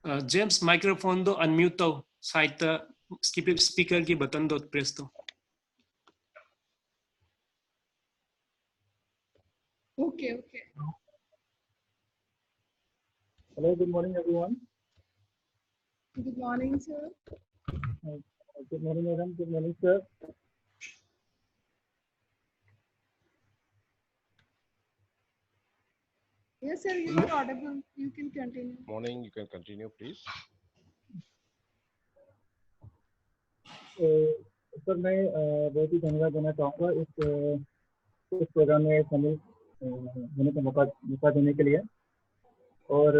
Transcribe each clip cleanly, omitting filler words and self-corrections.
James microphone दो unmute तो side speaker की बटन दो प्रेस दो. Okay. Hello, good morning everyone. Good morning, sir. Good morning madam, good morning sir. Yes, sir, you are audible. You can continue. Morning, you can continue, please. Sir मैं बहुत ही धन्यवाद देना चाहूँगा इस programme में शामिल होने का मौका देने के लिए। और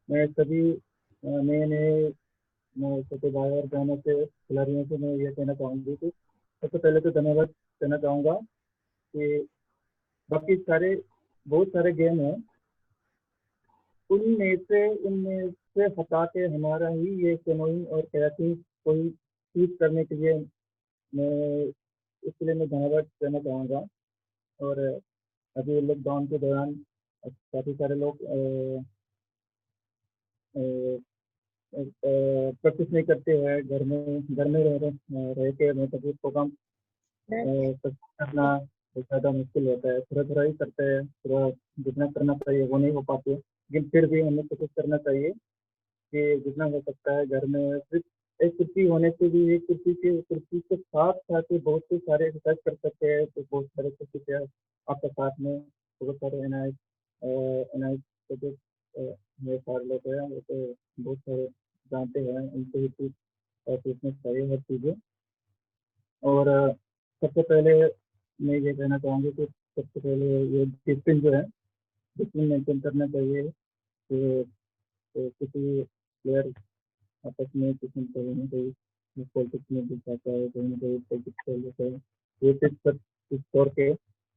मैं सभी नए छोटे भाई और बहनों से खिलाड़ियों से मैं ये कहना चाहूँगी कि सबसे पहले तो धन्यवाद देना चाहूँगा कि बाकी बहुत सारे गेम हैं, उनमें से हटा के हमारा ही ये कैनोइंग और कयाकिंग कोई चीज करने के लिए इसलिए मैं धन्यवाद देना चाहूँगा। और अभी लॉकडाउन के दौरान काफ़ी सारे लोग प्रैक्टिस नहीं करते हैं, घर में रह के मतलब प्रोग्राम करना ज़्यादा मुश्किल होता है। थोड़ा ही करते हैं, थोड़ा जितना करना चाहिए वो नहीं हो पाते, लेकिन फिर भी हमें कोशिश करना चाहिए कि जितना हो सकता है घर में सिर्फ एक कुर्सी होने से भी एक कुर्सी के साथ ही बहुत से सारे एक्सरसाइज कर सकते हैं। तो बहुत सारे कुर्सी के आपके साथ में बहुत सारे एनआईएस के जो सारे लोग हैं वो तो बहुत सारे जानते हैं, उनसे ही पूछना चाहिए हर चीज़ें। और सबसे पहले मैं ये कहना चाहूँगी कि सबसे पहले ये डिसिप्लिन जो है, डिसिप्लिन मेंटेन करना चाहिए। तो किसी प्लेयर आपस में किसी कहीं ना कहीं पॉलिटिक्स में भी जाता है, कहीं ना कहीं पॉलिटिक्स कर लेता है। ये सिर्फ तौर के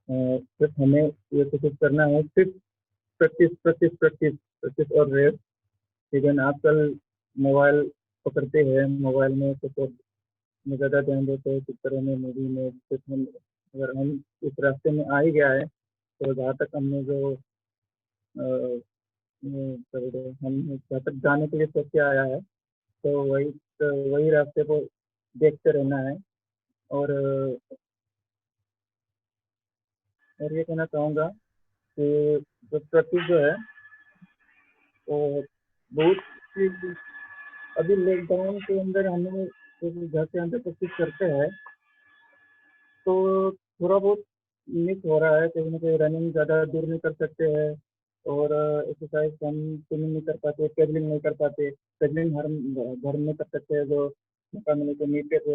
सिर्फ हमें ये कोशिश करना है, सिर्फ प्रैक्टिस और रेस। इवन आजकल मोबाइल पकड़ते हैं, मोबाइल में कुछ में ज़्यादा ध्यान देते हैं, पिक्चरों में, मूवी में। सिर्फ हम अगर हम इस रास्ते में आ ही गया है तो जहाँ तक हमने जो हम जहाँ तक जाने के लिए सोच के आया है तो वही रास्ते को देखते रहना है। और ये कहना चाहूँगा कि जो प्रैक्टिस जो है वो बहुत अभी लॉकडाउन के अंदर हमें घर के अंदर प्रैक्टिस करते हैं तो थोड़ा बहुत मिस हो रहा है, कहीं ना कहीं रनिंग ज़्यादा दूर नहीं कर सकते हैं और एक्सरसाइज हम स्विमिंग नहीं कर पाते, पेडलिंग नहीं कर पाते। पेडलिंग हर घर में कर सकते हैं, जो मौका मिले तो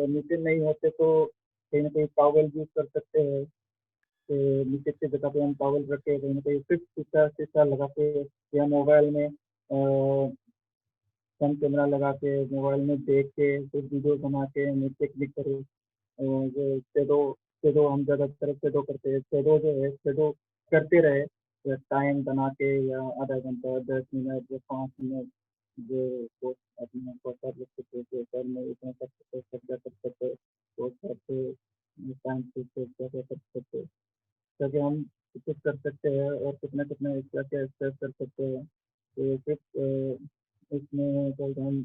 नीचे नहीं होते तो कहीं ना कहीं टॉवल यूज कर सकते हैं। तो नीचे की जगह पे हम टॉवल रख के कहीं ना कहीं फिर शीशा लगा के या मोबाइल में कम कैमरा लगा के मोबाइल में देख के फिर वीडियो बना के नीचे क्लिक करें। जो शेडो हम ज़्यादातर शेडो करते हैं, शेडो जो है शेडो करते रहे या टाइम बना के या आधा घंटा 10 मिनट या 5 मिनट जो पोस्ट अपने पोस्टर लिख सकते थे सर में इतना कर सकते कर सकते पोस्ट करते टाइम से क्या कर सकते ताकि हम कुछ कर सकते हैं और कितना कितना क्या क्या एक्सप्रेस कर सकते हैं। तो सिर्फ इसमें तो हम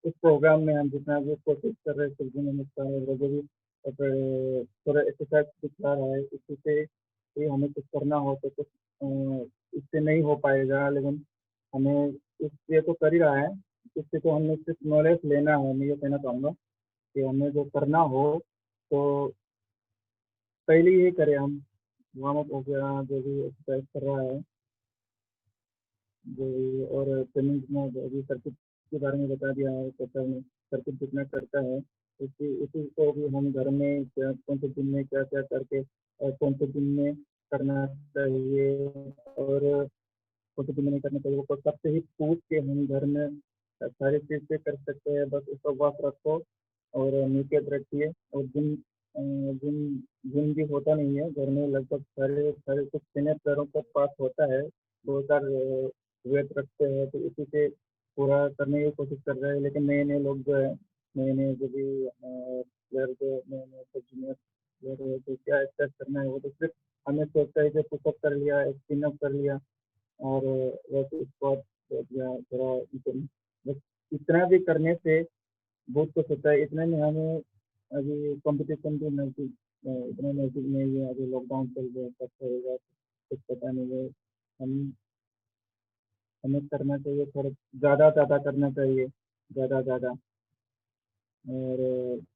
इस प्रोग्राम में हम जितना भी कोशिश कर रहे हैं सूर्य नमस्कार वगैरह जो भी थोड़ा एक्सरसाइज दिखा रहा है, इसी से ही हमें कुछ करना हो तो कुछ इससे नहीं हो पाएगा, लेकिन हमें ये तो कर ही रहा है। इससे तो हमें सिर्फ नॉलेज लेना है। मैं ये कहना चाहूँगा कि हमें जो करना हो तो पहले ही करें। हम वार्म अप हो गया, जो भी एक्सरसाइज कर रहा है जो भी, और ट्रेनिंग में जो भी सर्किट के बारे में बता दिया है सर ने, सर्किट जितना करता है इसी को भी हम घर में कौन से दिन में क्या क्या करके और कौन से दिन में करना चाहिए और कौन से दिन में नहीं करना चाहिए वो सबसे ही पूछ के हम घर में सारी चीज़ें कर सकते हैं। बस उसको वाक रखो और नीचे रखिए। और जिम जिम भी होता नहीं है घर में, लगभग सारे सारे कुछ सीनियर प्लेयरों के पास होता है, 2000 वेट रखते हैं तो इसी से पूरा करने की कोशिश कर रहे हैं। लेकिन नए नए लोग जो है, नए नए जो भी प्लेयर जो नए नए जूनियर प्लेयर है तो क्या एक्सरसाइज करना है वो तो सिर्फ हमें सोचता है कि पुशअप कर लिया, स्पिन अप कर लिया और वैसे स्क्वाट कर दिया, थोड़ा इतना भी करने से बहुत कुछ होता है। इतने में हमें अभी कंपटीशन भी नजदीक इतना नजदीक नहीं है, अभी लॉकडाउन चल रहा है, कब होगा कुछ पता नहीं है। हम हमें करना चाहिए, थोड़ा ज़्यादा करना चाहिए, ज़्यादा और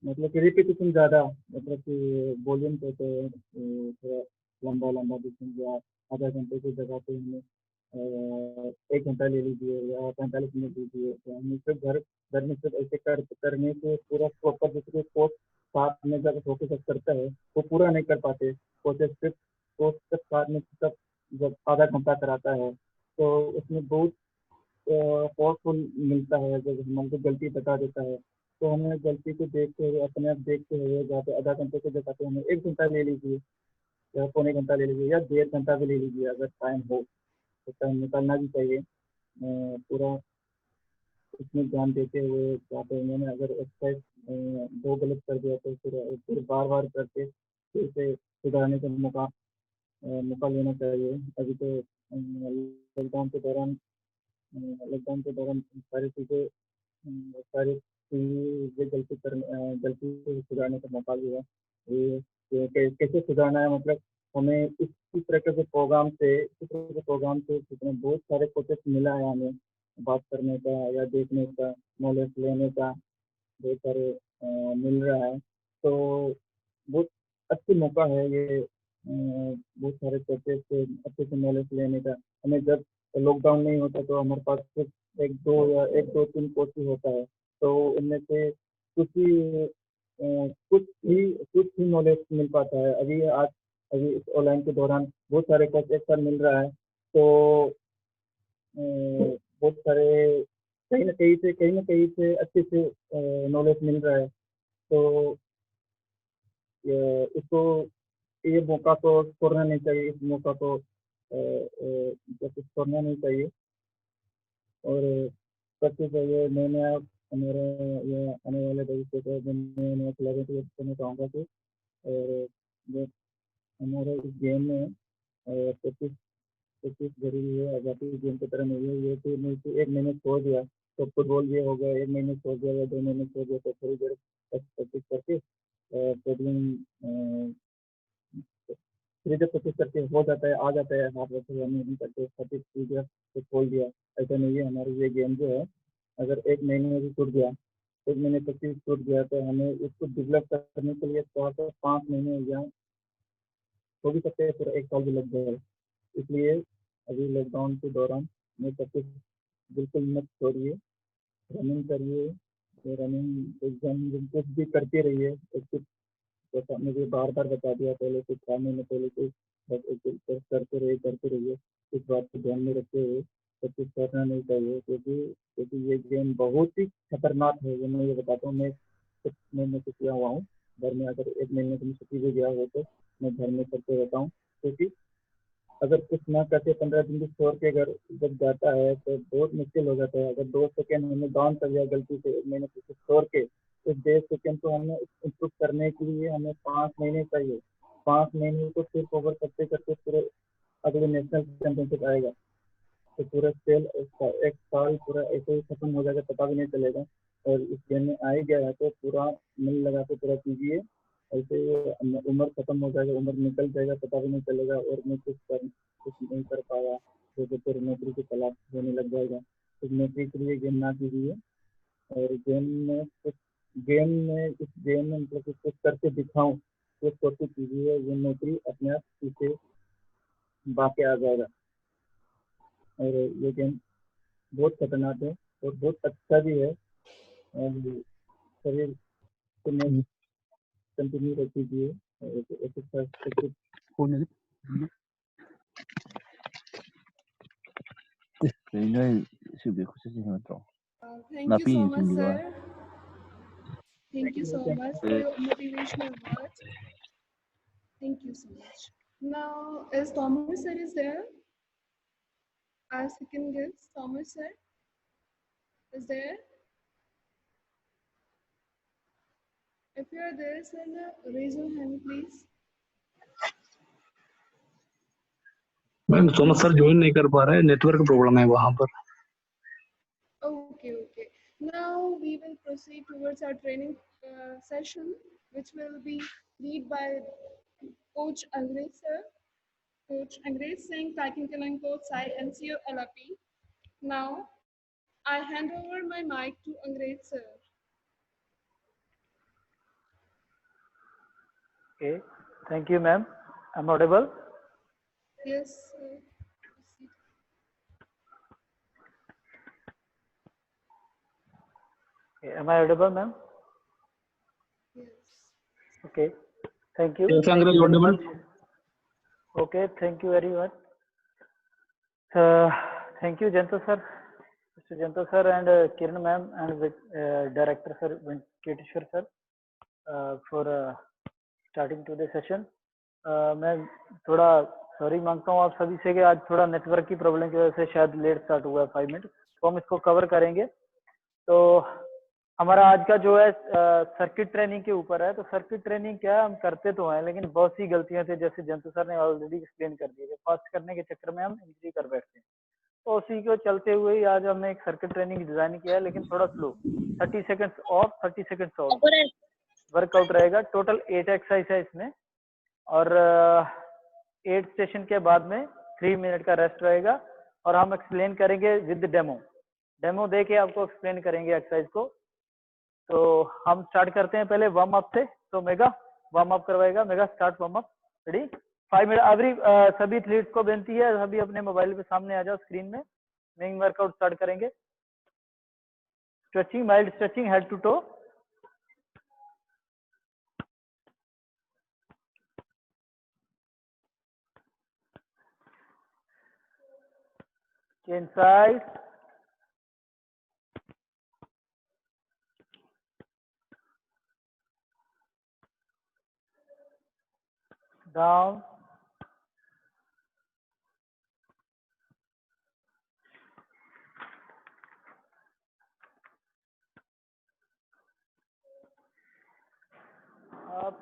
मतलब कि रिपीटिशन ज़्यादा, मतलब कि वॉल्यूम कहते हैं थोड़ा लंबा डिस्टेंस या आधा घंटे की जगह पे हमें 1 घंटा ले लीजिए या 45 मिनट लीजिए। तो हम सिर्फ घर में सिर्फ ऐसे करने से पूरा प्रॉपर जिसको कोच साथ में जब फोकस करता है वो पूरा नहीं कर पाते। कोच सिर्फ साथ में तब जब आधा घंटा कराता है तो उसमें बहुत पावरफुल मिलता है। जब हमको गलती बता देता है तो हमें गलती को देखते हुए, अपने आप देखते हुए, जहाँ पे आधा घंटे को जगह पे हमें 1 घंटा ले लीजिए या पौने घंटा ले लीजिए या 1.5 घंटा भी ले लीजिए। अगर टाइम हो तो टाइम निकालना भी चाहिए पूरा उसमें ध्यान देते हुए। जहाँ पे मैंने अगर एक्सरसाइज 2 गलत कर दिया तो फिर बार करके फिर से सुधारने का मौका लेना चाहिए। अभी तो लॉकडाउन के दौरान सारी चीज़ें गलती से सुधारने का मौका लिया। ये कैसे सुधारना है, मतलब हमें इस तरह के प्रोग्राम से जितने बहुत सारे कोचेस मिला है हमें बात करने का या देखने का, नॉलेज लेने का बहुत सारे मिल रहा है। तो बहुत अच्छी मौका है ये बहुत सारे कोचेस से अच्छे से नॉलेज लेने का। हमें जब लॉकडाउन नहीं होता तो हमारे पास सिर्फ 1 2 3 कोच ही होता है, तो उनमें से कुछ ही कुछ ही नॉलेज मिल पाता है। अभी इस ऑनलाइन के दौरान बहुत सारे कोच एक साथ मिल रहा है, तो बहुत सारे कहीं ना कहीं से अच्छे से नॉलेज मिल रहा है। तो इसको ये मौका तो छोड़ना नहीं चाहिए, इस मौका को छोड़ना नहीं चाहिए और सबसे चाहिए नया नया हमारे ये आने वाले भविष्य को नया नया खिलाड़ियों को करना चाहूँगा कि और जो हमारे इस गेम में प्रैक्टिस प्रैक्टिस जरूरी है। आज़ादी गेम की तरह नहीं है ये कि नहीं कि 1 महीने छोड़ दिया तो फुटबॉल ये हो गया, 1 महीने छोड़ दिया या 2 महीने छोड़ दिया तो थोड़ी देर प्रैक्टिस करके ट्रेडिंग फिर जब कोशिश करके हो जाता है, आ जाता है हाथ वैसे हम नहीं करते प्रैक्टिस की दिया तो खोल दिया। ऐसा नहीं है। हमारे ये गेम जो है अगर 1 महीने में भी छूट गया, 1 महीने प्रैक्टिस छूट गया तो हमें इसको डेवलप करने के लिए थोड़ा सा 5 महीने या हो भी सकते हैं, पूरा 1 साल भी लग जाए। इसलिए अभी लॉकडाउन के दौरान मैं प्रैक्टिस बिल्कुल मत छोड़िए, रनिंग करिए, रनिंग एग्जाम कुछ भी करते रहिए। जैसा मुझे बार बता दिया पहले कुछ 4 महीने पहले से, बस एक करते रहिए। इस बात को ध्यान में रखते हुए सब कुछ करना नहीं चाहिए, क्योंकि ये गेम बहुत ही खतरनाक है। ये मैं ये बताता हूँ, मैं कुछ महीने से किया हुआ हूँ घर में। अगर 1 महीने की छुट्टी भी गया हो तो मैं घर में करते रहता हूँ, क्योंकि अगर कुछ ना करके 15 दिन भी छोड़ के अगर जब जाता है तो बहुत मुश्किल हो जाता है। अगर 2 सेकेंड हमने डाउन कर दिया गलती से 1 महीने कुछ छोड़ के, तो 1.5 सेकेंड तो हमें इम्प्रूव करने के लिए हमें 5 महीने चाहिए। 5 महीने को फिर कवर करते करते पूरे अगले नेशनल चैंपियनशिप आएगा तो पूरा सेल 1 साल पूरा ऐसे ही खत्म हो जाएगा, पता भी नहीं चलेगा। और इस गेम में आ ही गया है तो पूरा मिल लगा के पूरा कीजिए, ऐसे उम्र खत्म हो जाएगा, उम्र निकल जाएगा, पता भी नहीं चलेगा और मैं कुछ नहीं कर पाया तो फिर नौकरी की तलाश होने लग जाएगा। तो नौकरी के लिए गेम ना कीजिए और इस गेम में मतलब कुछ करके दिखाऊं, कुछ कोशिश कीजिए, ये नौकरी अपने आप पीछे बाके आ जाएगा। और ये गेम बहुत खतरनाक है और बहुत अच्छा भी है। और शरीर को कंटिन्यू रख दीजिए exercise Thank you so much, sir. Thank you so much for your motivational words. Thank you so much. Now, is Thomas sir is there? Our second guest, Thomas sir, is there? If you are there, sir, raise your hand, please. Ma'am सोमस sir join नहीं कर पा रहे हैं, network problem है वहाँ पर। Okay. Now, proceed towards our training session, which will be led by Coach Angrej sir. Coach Angrej Singh, Taekwondo Kelang Coach Sai NCO LRP. Now, I hand over my mic to Angrej sir. Okay, thank you, ma'am. I'm audible. Yes, sir. Proceed. Okay, am I audible, ma'am? Yes. Okay, thank you. Yes, Thank Angraj, you very audible. much. Okay, thank you very much. Thank you, Janta sir, Mr. Janta sir, and Kiran ma'am, and with Director sir, Venkateshwar sir, for starting today's session. मैं थोड़ा sorry मांगता हूँ आप सभी से कि आज थोड़ा नेटवर्क की प्रॉब्लम की वजह से शायद लेट स्टार्ट हुआ है 5 मिनट, तो हम इसको कवर करेंगे। तो हमारा आज का जो है सर्किट ट्रेनिंग के ऊपर है। तो सर्किट ट्रेनिंग क्या है, हम करते तो हैं लेकिन बहुत सी गलतियां थी, जैसे जंतु सर ने ऑलरेडी एक्सप्लेन कर दिया, फास्ट करने के चक्कर में हम इंजरी कर बैठते हैं। तो उसी को चलते हुए ही आज हमने एक सर्किट ट्रेनिंग डिजाइन किया है, लेकिन थोड़ा slow, 30 seconds of 30 seconds on workout रहेगा। टोटल 8 एक्सरसाइज है इसमें, और 8 सेशन के बाद में 3 मिनट का रेस्ट रहेगा, और हम एक्सप्लेन करेंगे विद डेमो दे के आपको एक्सप्लेन करेंगे एक्सरसाइज को। तो हम स्टार्ट करते हैं पहले वार्म अप से। तो मेगा वार्म अप करवाएगा। Mega start warm up, ready 5 minute. Every सभी एथलीट्स को विनती है, सभी अपने मोबाइल पे सामने आ जाओ स्क्रीन में। मेन वर्कआउट स्टार्ट करेंगे। Stretching, mild stretching head to toe. Chin side, down, up,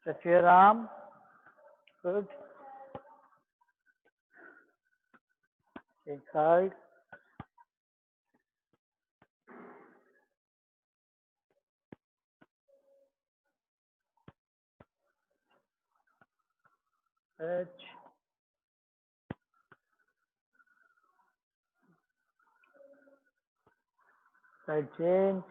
stretch your arm, good. Chin side, stretch, side change,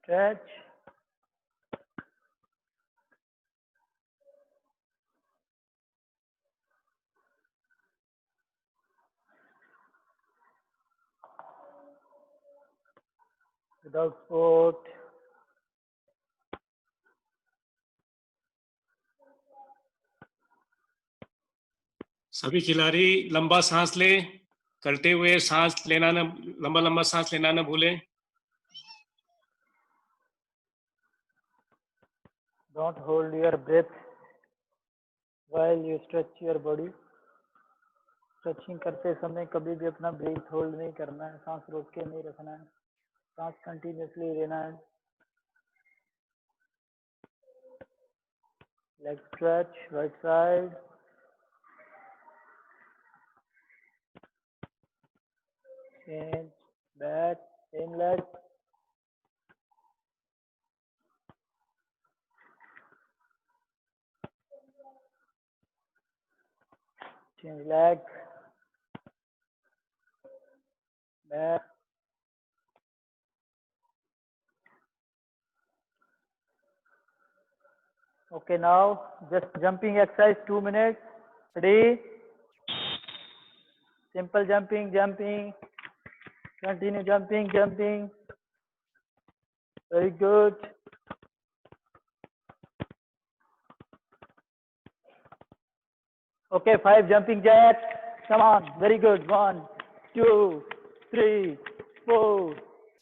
stretch, without support, सभी खिलाड़ी लंबा सांस ले, करते हुए सांस लेना न, लंबा लंबा सांस लेना न भूलें। don't hold your breath while you stretch your body. Stretching करते समय कभी भी अपना ब्रीथ होल्ड नहीं करना है, सांस रोक के नहीं रखना है, सांस कंटिन्यूसली लेना है। Leg stretch, right side, change back, same leg, change leg, back, okay. Now just jumping exercise, 2 minutes, ready, simple jumping, continue jumping, very good, Okay, 5 jumping jacks. Come on, very good. 1, 2, 3, 4,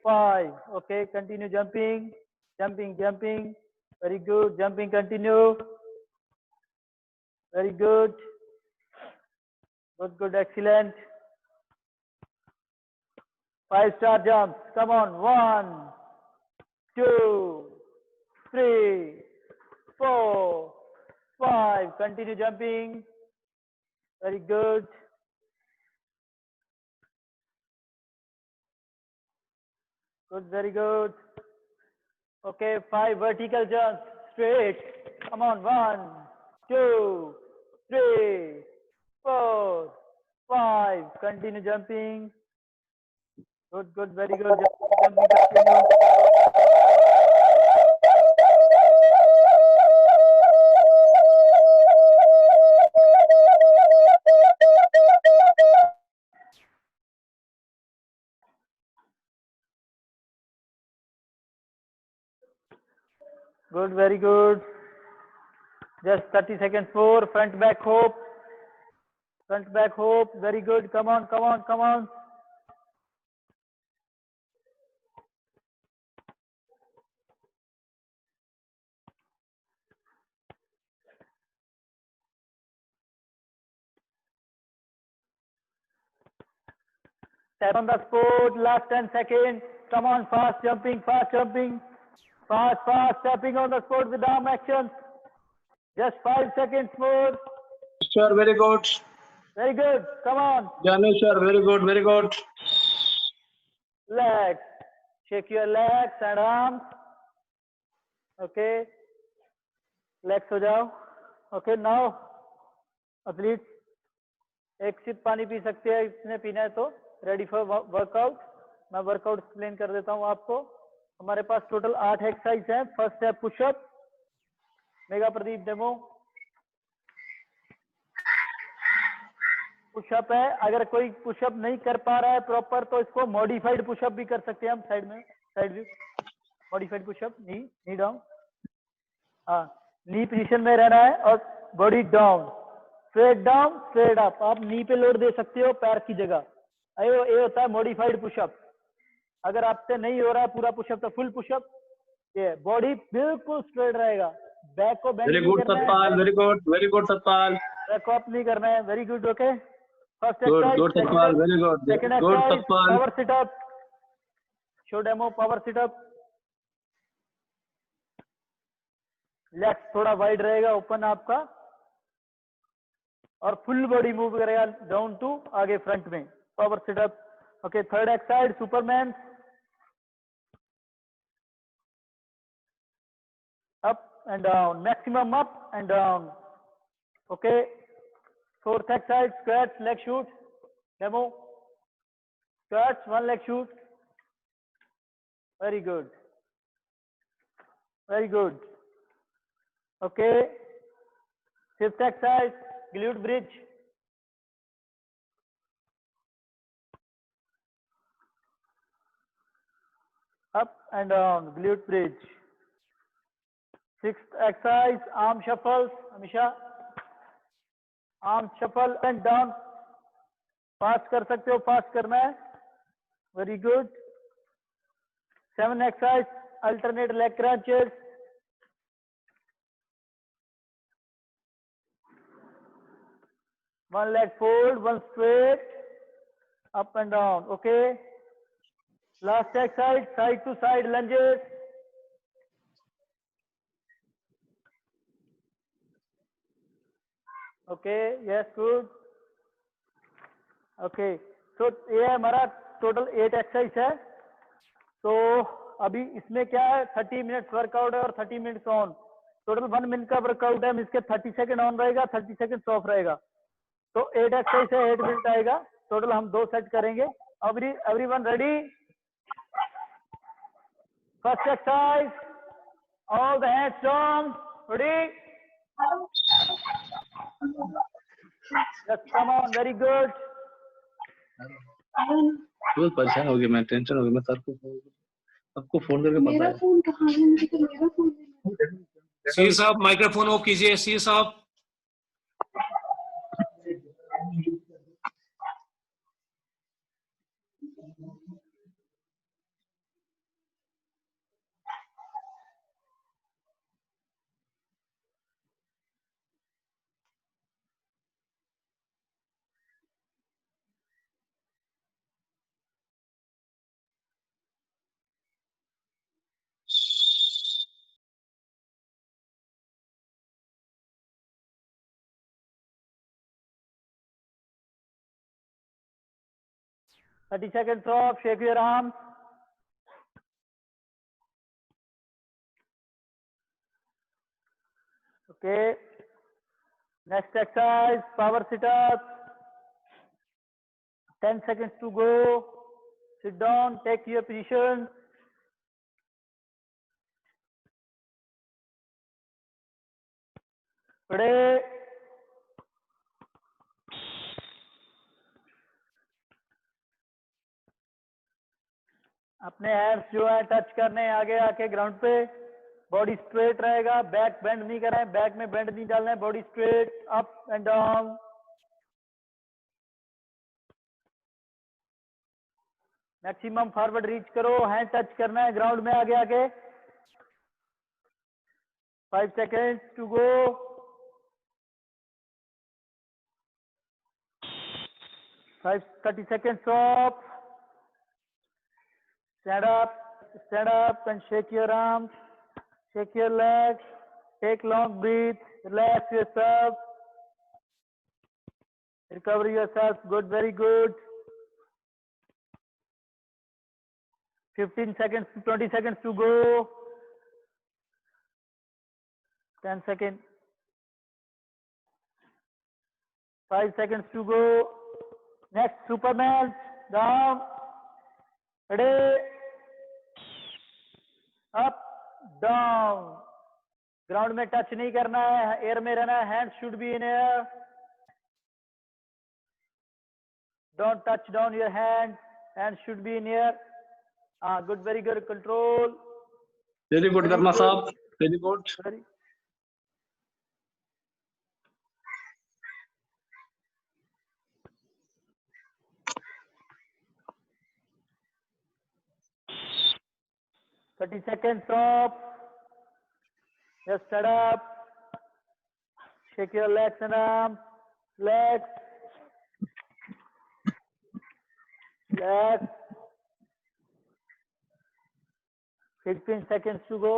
5. Okay, continue jumping, jumping, jumping. Very good. Jumping, continue. Very good. Good, good, excellent. 5-star jumps. Come on. 1, 2, 3, 4, 5. Continue jumping. Very good. Good, very good. Okay, 5 vertical jumps. Straight. Come on. 1, 2, 3, 4, 5. Continue jumping. Good, good, very good. Jumping, continue. Good, very good. Just 30 seconds more. Front back hope. Front back hope. Very good. Come on, come on, come on. Step on the spot. Last 10 seconds. Come on, fast jumping, fast jumping. Fast, fast stepping on the spot with arm actions. Just 5 seconds more. Sir, very good. Very good. Come on. Janu sir, very good, very good. Legs. Shake your legs and arms. Okay. Legs हो जाओ. Okay, now athletes एक sip पानी पी सकते हैं, इसने पीना है तो रेडी फॉर वर्कआउट. मैं वर्कआउट एक्सप्लेन कर देता हूँ आपको. हमारे पास टोटल 8 एक्सरसाइज है. फर्स्ट है पुशअप. मेगा प्रदीप डेमो. पुशअप है. अगर कोई पुशअप नहीं कर पा रहा है प्रॉपर तो इसको मॉडिफाइड पुशअप भी कर सकते हैं हम. साइड में side view. Modified pushup. Knee down. हाँ, नी पोजीशन में रहना है और body down. Straight down, straight up. आप नी पे लोड दे सकते हो पैर की जगह. ये होता है मॉडिफाइड पुशअप. अगर आपसे नहीं हो रहा है पूरा पुशअप तो फुल पुशअप. ये बॉडी बिल्कुल स्ट्रेट रहेगा. बैक को बेंड Very नहीं good, करना है. Satpal. Very good, Satpal. Back को अप नहीं करना है. Very good. Okay. First Good, exercise. good, Satpal. Very good. Second Good, exercise Satpal. Power situp. Show demo power situp. Legs थोड़ा wide रहेगा, open आपका, और फुल बॉडी मूव करेगा down to आगे फ्रंट में. Power situp. Okay. Third exercise Superman. Up and down. Maximum up and down. Okay. Fourth exercise squats leg shoot. Demo. Squats 1 leg shoot. Very good. Very good. Okay. Fifth exercise glute bridge. Up and down, glute bridge. Sixth exercise arm shuffles. Amisha. Arm shuffle and down. Fast कर सकते हो, fast करना है. Very good. 7 exercise alternate leg crunches. One leg fold, one straight, up and down. Okay. Last exercise, side to side lunges. Okay. Yes, good. Okay. So ये हमारा total 8 exercise है. तो अभी इसमें क्या है, 30 मिनट्स वर्कआउट है और 30 मिनट्स ऑन. टोटल 1 मिनट का वर्कआउट है. इसके 30 सेकंड ऑन रहेगा, 30 सेकंड ऑफ रहेगा. तो 8 एक्सरसाइज है, 8 मिनट आएगा. टोटल हम 2 सेट करेंगे. Everyone ready? First exercise, all the hands down. Ready? Yes, come on. Very good. बहुत परेशान हो गया मैं, टेंशन हो गया मैं. सर को सबको फोन करके मेरा बताया. फोन कहाँ है? मुझे तो मेरा फोन नहीं है. सी साहब माइक्रोफोन ऑफ कीजिए. सी साहब 30 seconds off. Shake your arms. Okay. Next exercise, power sit-ups. 10 seconds to go. Sit down, take your position. Ready? अपने हैंड्स जो है टच करने हैं आगे आके ग्राउंड पे. बॉडी स्ट्रेट रहेगा, बैक बेंड नहीं करना है, बैक में बेंड नहीं डालना है, body straight up and down. Maximum forward reach करो, हैंड टच करना है ग्राउंड में आगे आके. 5 seconds to go. 30 seconds off. Stand up and shake your arms, shake your legs, take long breath, relax yourself, recover yourself. Good, very good. 15 seconds to 20 seconds to go. 10 seconds. 5 seconds to go. Next, Superman. Down. Ready. Up. Down. Ground में touch नहीं करना है, air में रहना है. Hand should be in air. Don't touch down your hand. Hand should be in air. Good, very good. Control. Very good करना साहब, very good. Very. Thirty seconds off. Just stand up. Shake your legs and arms. Legs. Legs. 15 seconds to go.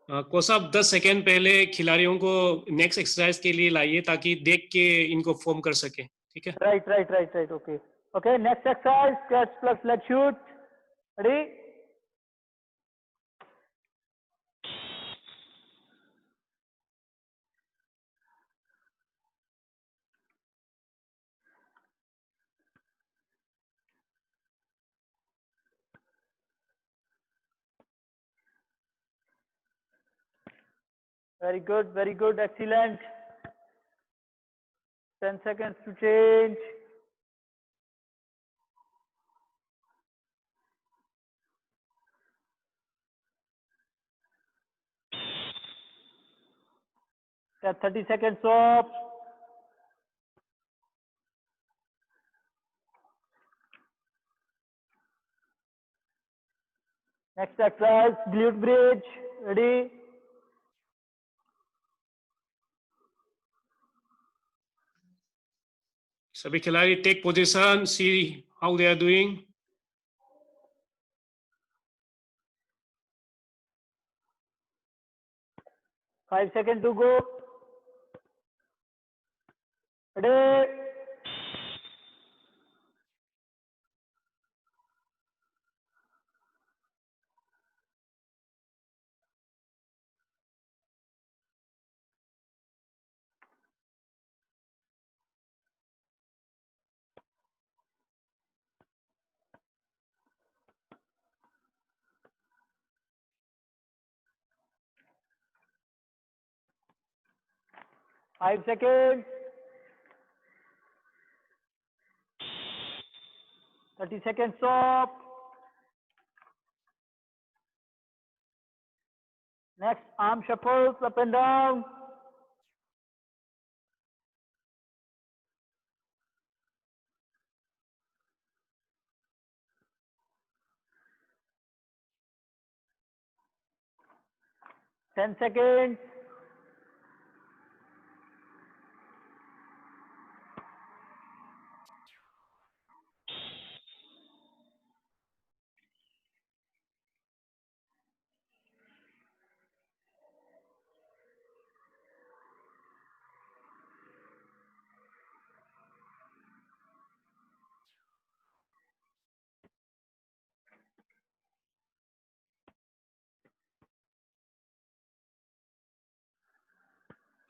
Coach साहब 10 second पहले खिलाड़ियों को next exercise के लिए लाइए ताकि देख के इनको फॉर्म कर सके. ठीक है. Right. Okay. Next exercise, catch plus leg shoot. Ready? Very good. Excellent. 10 seconds to change. Got 30 seconds off. Next exercise, glute bridge. Ready? सभी खिलाड़ी take position, see how they are doing. 5 seconds to go. Ready? Five seconds. 30 seconds off. Next, arm shuffles up and down. Ten seconds.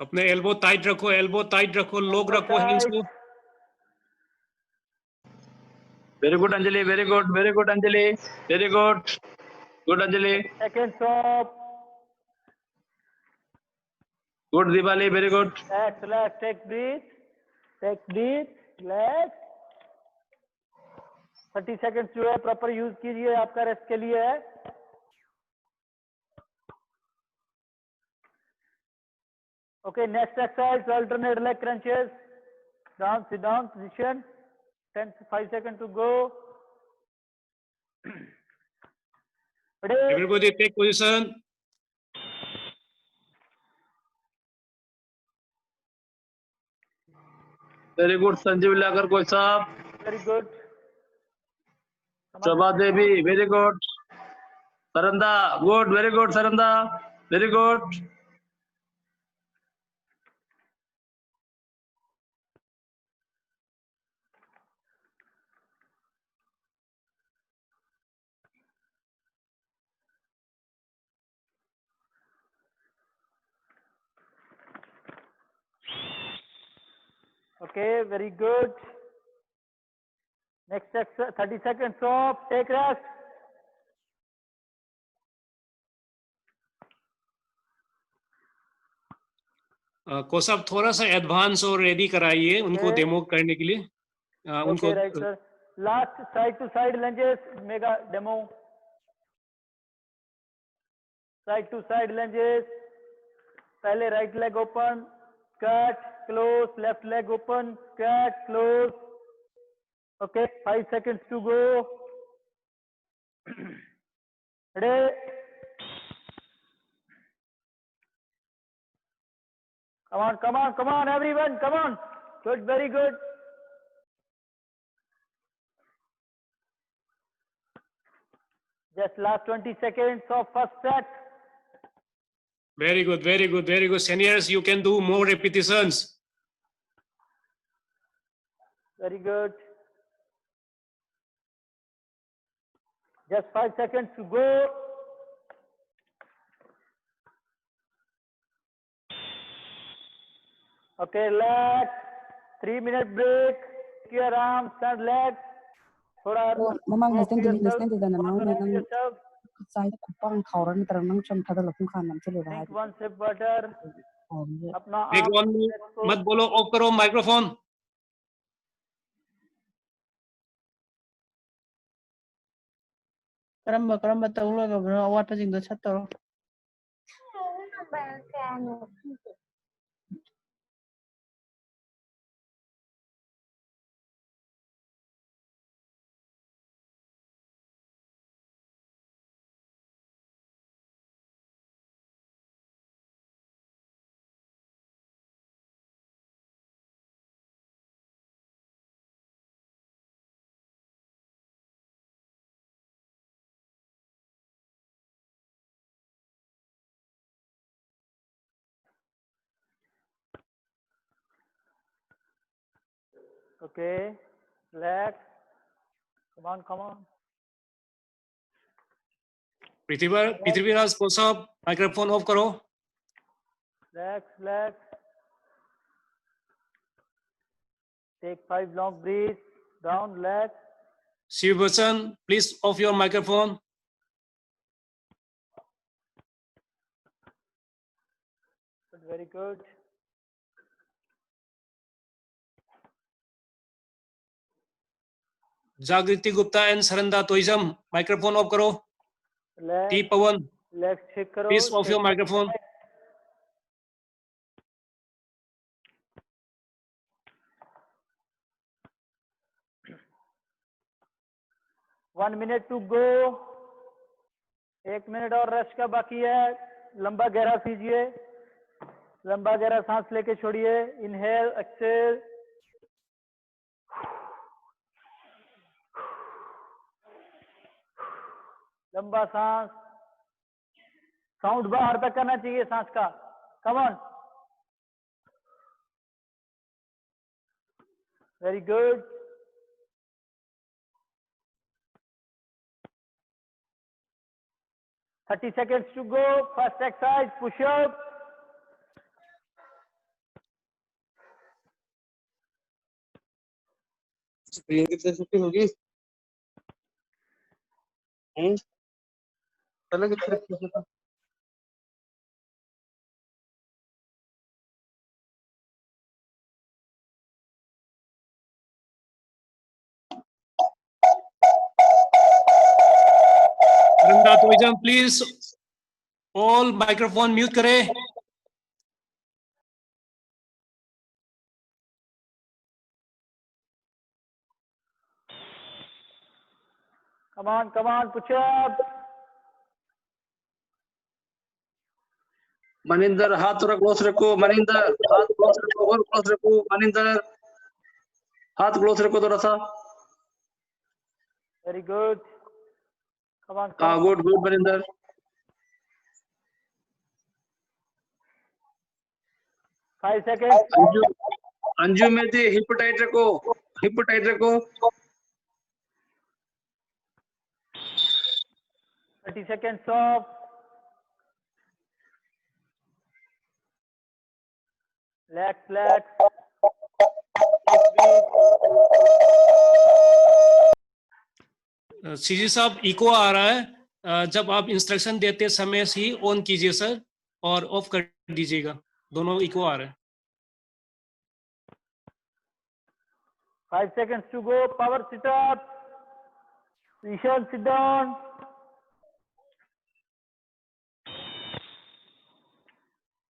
अपने elbow tight रखो, लोग रखो hands को। Very good, Anjali. Very good. Very good, Anjali. Very good. Good, Anjali. Seconds of Good, Diwali. Very good. relax, take breathe, relax. 30 seconds जो है proper use कीजिए, आपका rest के लिए है। Okay, next exercise, alternate leg crunches. Down, sit down position. 5 seconds to go. Ready? Everybody take position. Very good, Sanjeev Lagar Koi Saab. Very good. Prabha Devi. Very good. Saranda. Good. Very good, Saranda. Very good. Okay, very good. Next exercise, 30 seconds off, take rest. कोसब थोड़ा सा advance और ready कराइए उनको Okay. Demo करने के लिए। उनको Okay, right, sir. Last side to side lunges, mega demo. Side to side lunges. पहले right leg open, cut, close, left leg open, cut, close. Okay, 5 seconds to go. Ready? Come on, everyone, come on. Good, very good. Just last 20 seconds of first set. very good. Seniors, you can do more repetitions. Very good. Just 5 seconds to go. Okay, relax. 3-minute break. Take your arms and legs. थोड़ा Mamang walk ngesting dili yourself, ngesting dili na walk nang around nang yourself. sai ko pang khawran ni tarang nang cham thada lakum khan nam chule ba Drink 1 sip water. अपना Take arm one, मत बोलो, of करो microphone. Karamba taulo ga bro awata jing do chatto. Okay, relax. Come on. Prithviraj कोसब microphone off करो। Relax. Take 5 long breaths. Down, relax. Shivbhushan, please off your microphone. Very good. Jagriti Gupta and Saranda Toijam, microphone off करो। Relax. T Pavan, Relax, check करो. please off your microphone. One minute to go. 1 minute और rest का बाकी है। लंबा गहरा कीजिए, लंबा गहरा सांस लेके छोड़िए। Inhale, exhale. लंबा सांस, साउंड बाहर तक करना चाहिए सांस का। Come on, very good. Thirty seconds to go. First exercise, push up. Screen कितने छुट्टी होगी? पहले कितने छुट्टी था? Vrinda Toijam please all microphone mute करें. Come on, push up. Maninder हाथ थोड़ा क्लोज रखो. मनिंदर हाथ क्लोज रखो और क्लोज रखो. मनिंदर हाथ क्लोज रखो थोड़ा सा. Very good. Come on. हाँ, good good Maninder. 5 seconds. Anju Anju Mehdi hip tight रखो. हिप टाइट रखो. 30 seconds off. Relax. सीजी साहब इको आ रहा है. जब आप इंस्ट्रक्शन देते समय ही ऑन कीजिए सर, और ऑफ कर दीजिएगा. दोनों इको आ रहा है. 5 seconds to go. Power sit up. Position, sit down.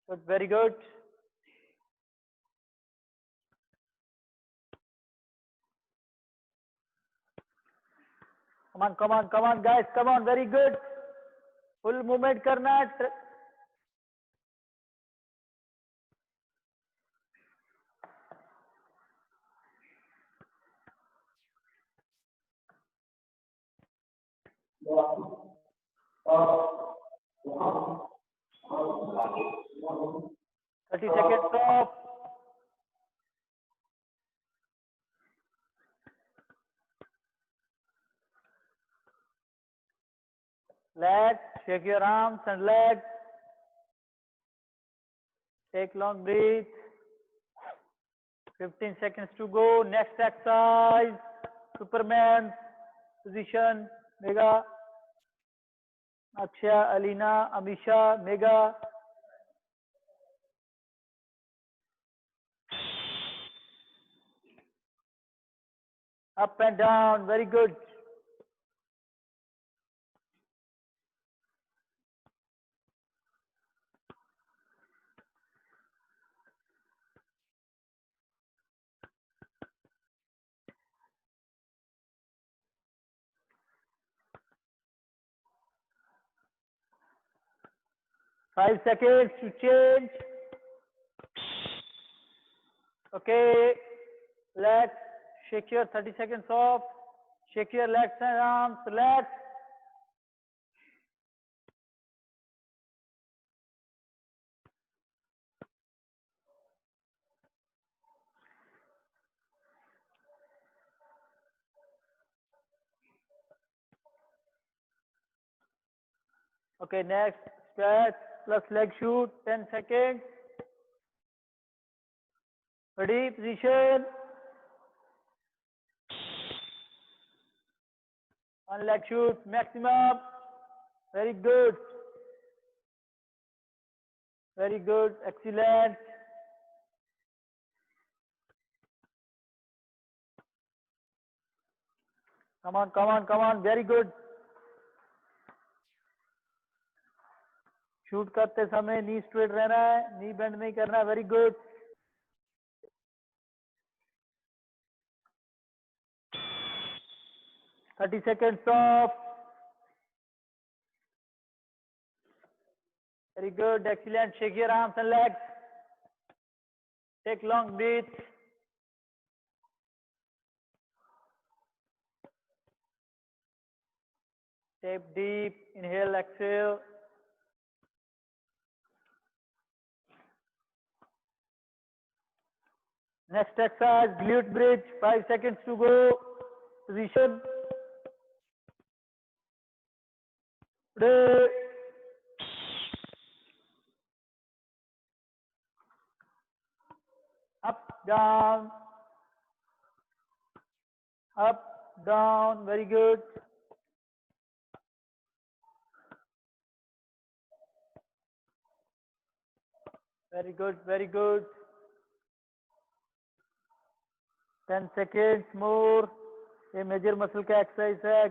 Good, very good. Come on, guys. Come on, very good. Full movement करना है. Thirty seconds off. Legs, shake your arms and legs. Take long breath. 15 seconds to go. Next exercise. Superman position. Mega. Akshay, Alina, Amisha, Mega. Up and down. Very good. Five seconds to change. Okay. Legs. Shake your 30 seconds off. Shake your legs and arms. Relax. Okay, next stretch plus leg shoot, 10 seconds. Ready, position. One leg shoot, maximum. Very good. Very good, excellent. Come on, very good. Shoot करते समय knee straight रहना है, नी bend नहीं करना है. Very good. Thirty seconds off. Very good, excellent. Shake your arms and legs. Take long breath. Take deep, inhale, exhale. Next exercise, glute bridge, 5 seconds to go. Position. Ready. Up, down. up, down, very good. Very good, very good. 10 seconds more. ये major muscle का exercise है.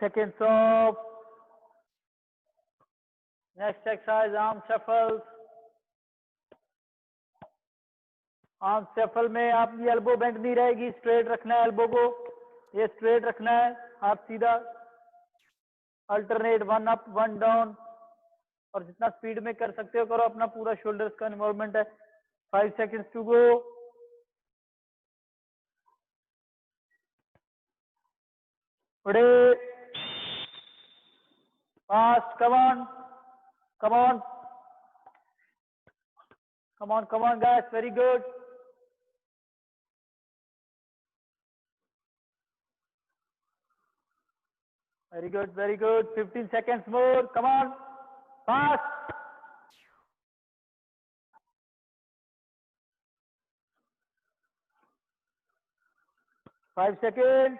seconds off. Next exercise, arm shuffles. Arm shuffle में आपकी elbow bend नहीं रहेगी, straight रखना है elbow को, ये स्ट्रेट रखना है, हाथ सीधा. अल्टरनेट 1 अप 1 डाउन, और जितना स्पीड में कर सकते हो करो. अपना पूरा शोल्डर्स का इन्वॉल्वमेंट है. 5 seconds टू गो. बड़े fast. Come on, come on, come on, come on guys. Very good. Very good, very good. 15 seconds more. Come on. Fast. Five seconds.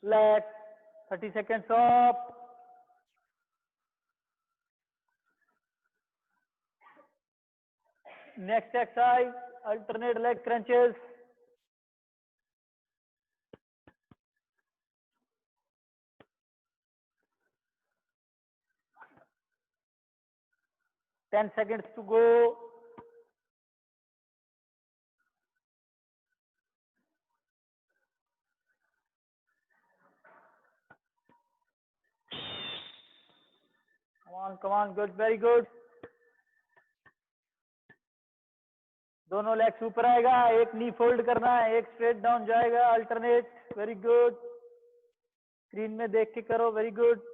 Left. 30 seconds off. Next exercise, alternate leg crunches. Ten seconds to go. Come on, good, very good. दोनों legs ऊपर आएगा, एक नी fold करना है, एक straight down जाएगा. Alternate. Very good. Screen में देख के करो. Very good.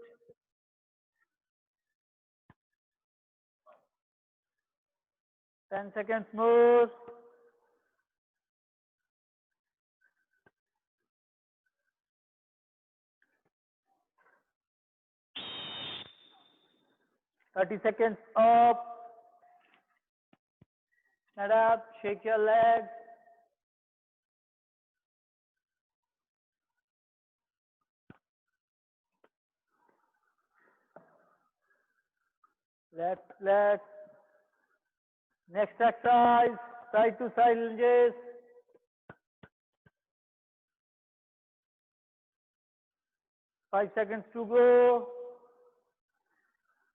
10 seconds more. Thirty seconds off. Stand up, shake your legs. Left. Next exercise, side to side lunges. Five seconds to go.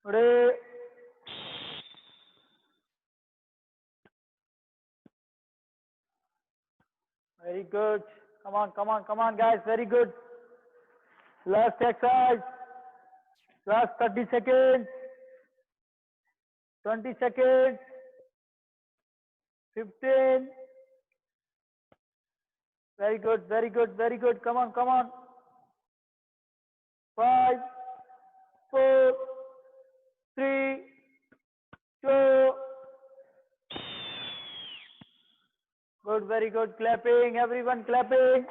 Ready. Very good. Come on, guys. Very good. Last exercise. Last 30 seconds. 20 seconds. 15. Very good. Come on. 5, 4, 3, 2. Good, very good. Clapping, everyone clapping.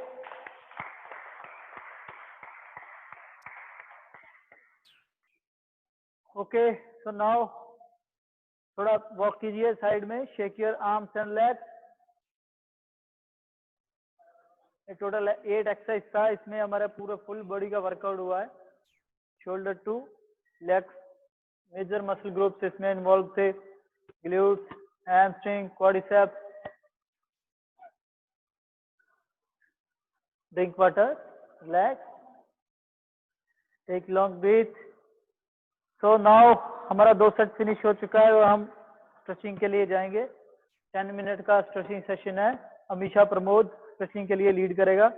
Okay, so now थोड़ा walk कीजिए side में. Shake your arms and legs. Total 8 exercise था, इसमें हमारा पूरा full body का workout हुआ है. Shoulder to legs, major muscle groups इसमें इन्वॉल्व थे. Glutes, hamstring, quadriceps. Drink water, relax, take long breath. So now हमारा 2 सेट फिनिश हो चुका है और हम स्ट्रेचिंग के लिए जाएंगे. 10 मिनट का स्ट्रेचिंग सेशन है. अमीशा प्रमोद स्ट्रेचिंग के लिए लीड करेगा.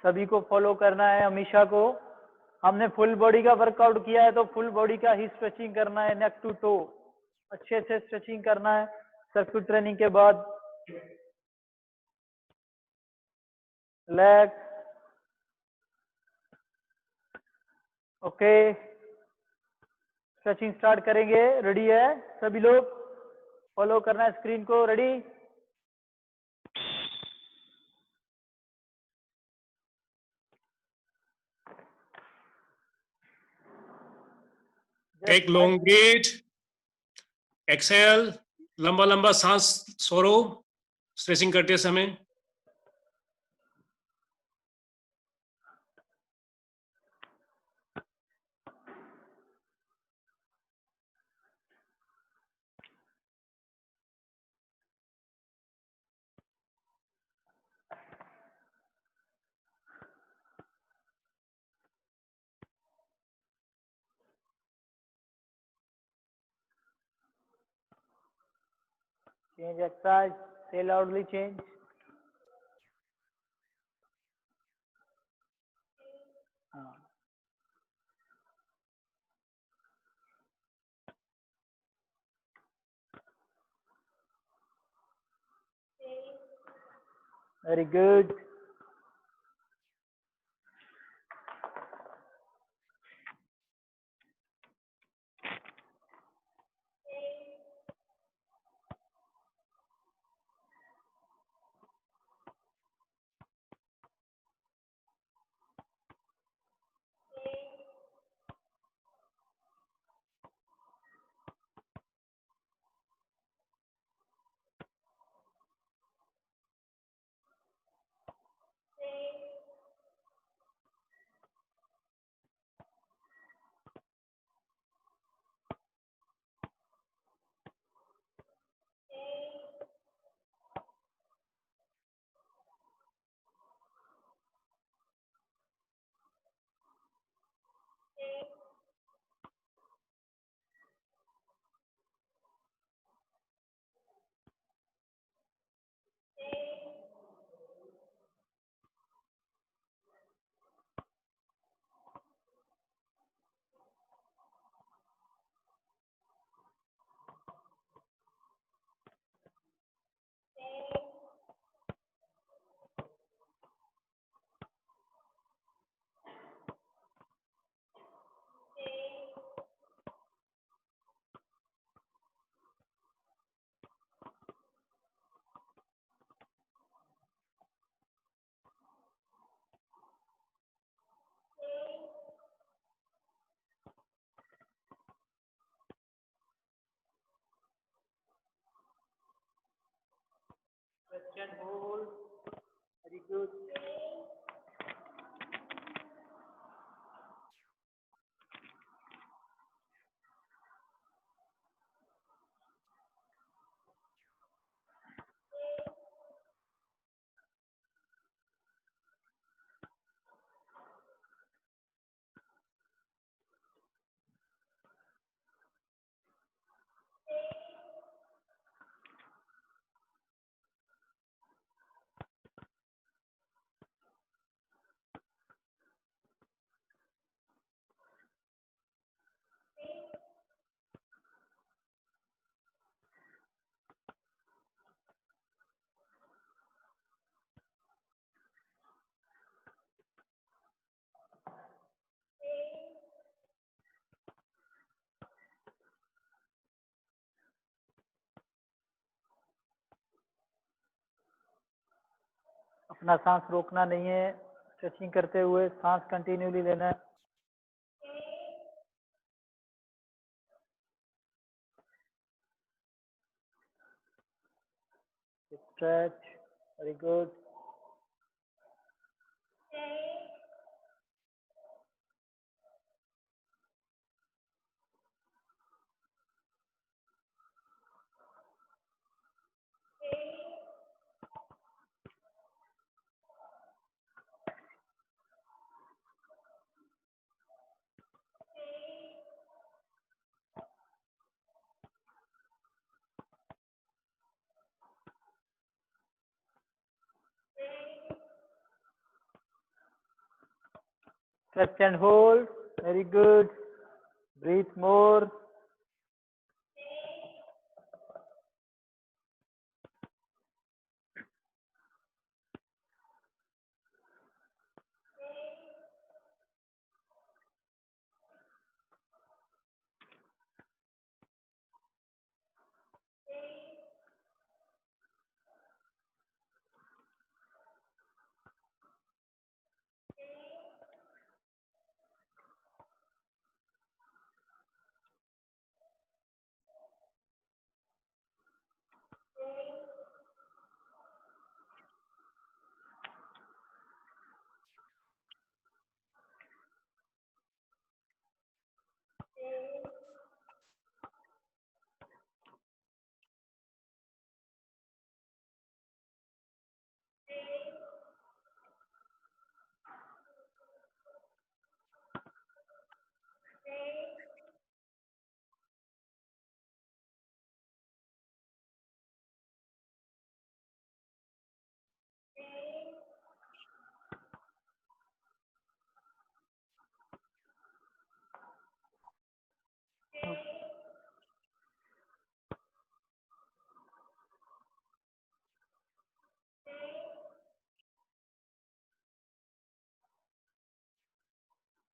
सभी को फॉलो करना है अमीशा को. हमने फुल बॉडी का वर्कआउट किया है तो फुल बॉडी का ही स्ट्रेचिंग करना है. नेक टू टो अच्छे से स्ट्रेचिंग करना है सर्किट ट्रेनिंग के बाद. लेग. ओके, स्ट्रेचिंग स्टार्ट करेंगे। रेडी है सभी लोग? फॉलो करना है स्क्रीन को। Ready? Take long breath, exhale, लंबा लंबा सांस छोड़ो स्ट्रेचिंग करते समय। Change exercise, say loudly change. हाँ, very good. Stretch and hold. Very good. अपना सांस रोकना नहीं है, स्ट्रेचिंग करते हुए सांस कंटिन्यूली लेना है। Stretch, very good. Stretch and hold, very good. Breathe more.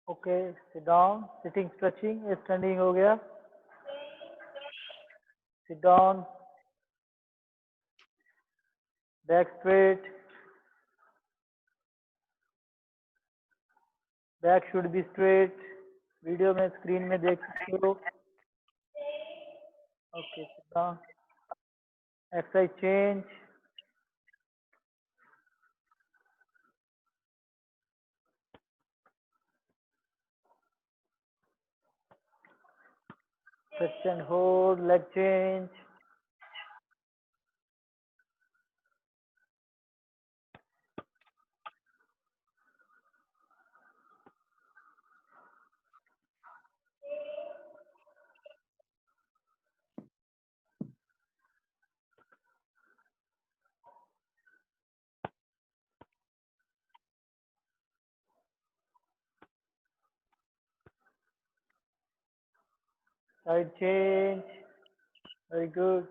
Okay, sit down, sitting stretching, standing हो गया, sit down, back straight, back should be straight, video में स्क्रीन में देख सकते हो। Okay, sit down, exercise change, stretch and hold, leg change, side change, very good.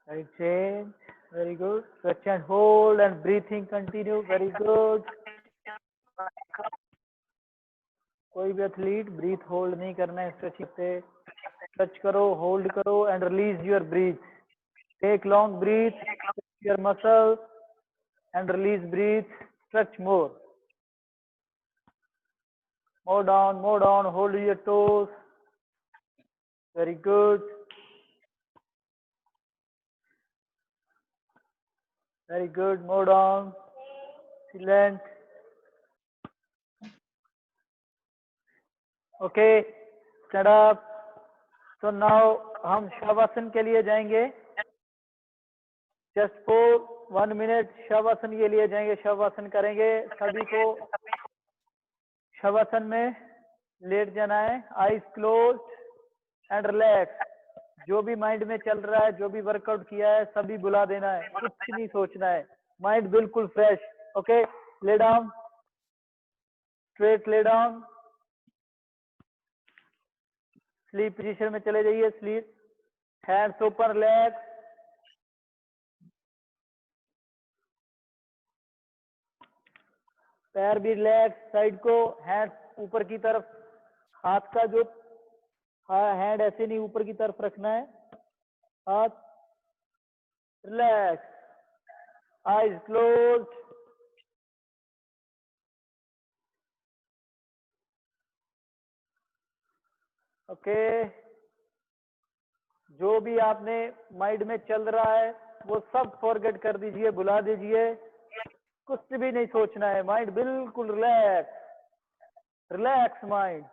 Side change, very good. Stretch and hold and breathing continue, very good. कोई भी athlete breath hold नहीं करना है स्ट्रेचिंग से, स्ट्रेच करो, hold करो and release your breath, take long breath, your muscle and release breath, stretch more down, hold your toes, very good, very good, more down, excellent. Okay, stand up. So now हम शवासन के लिए जाएंगे, just for 1 minute shavasana के लिए जाएंगे, शवासन करेंगे। सभी को शवासन में लेट जाना है, आईज क्लोज एंड रिलैक्स। जो भी माइंड में चल रहा है, जो भी वर्कआउट किया है, सभी भुला देना है, कुछ नहीं सोचना है, माइंड बिल्कुल fresh. Okay, lay down, straight lay down, sleep position में चले जाइए, स्लीप, हैंड्स ओपन, रिलैक्स, पैर भी रिलैक्स, साइड को, हैंड्स ऊपर की तरफ, हाथ का जो हैंड ऐसे नहीं ऊपर की तरफ रखना है, हाथ रिलैक्स, आईज क्लोज, ओके। जो भी आपने माइंड में चल रहा है वो सब फॉरगेट कर दीजिए, भुला दीजिए, कुछ भी नहीं सोचना है, माइंड बिल्कुल रिलैक्स, रिलैक्स माइंड।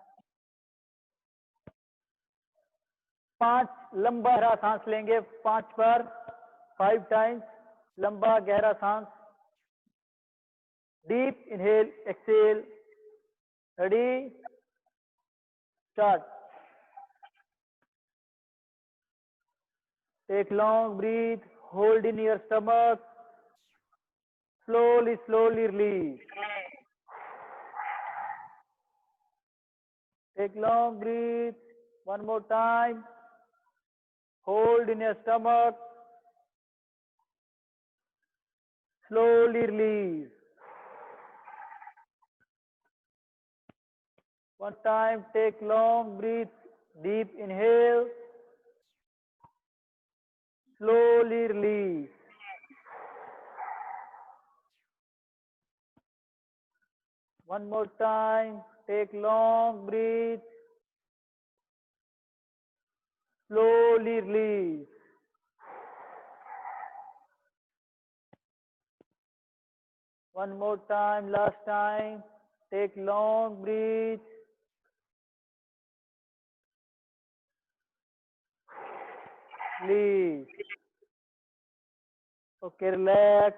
5 लंबा गहरा सांस लेंगे, 5 बार, 5 टाइम्स लंबा गहरा सांस, deep inhale, exhale, ready, start. Take long breath, hold in your stomach, slowly release. Take long breath, one more time, hold in your stomach, slowly release. One time, take long breath, deep inhale, slowly release. One more time, take long breath, slowly release. One more time, last time, take long breath, release. Okay, relax,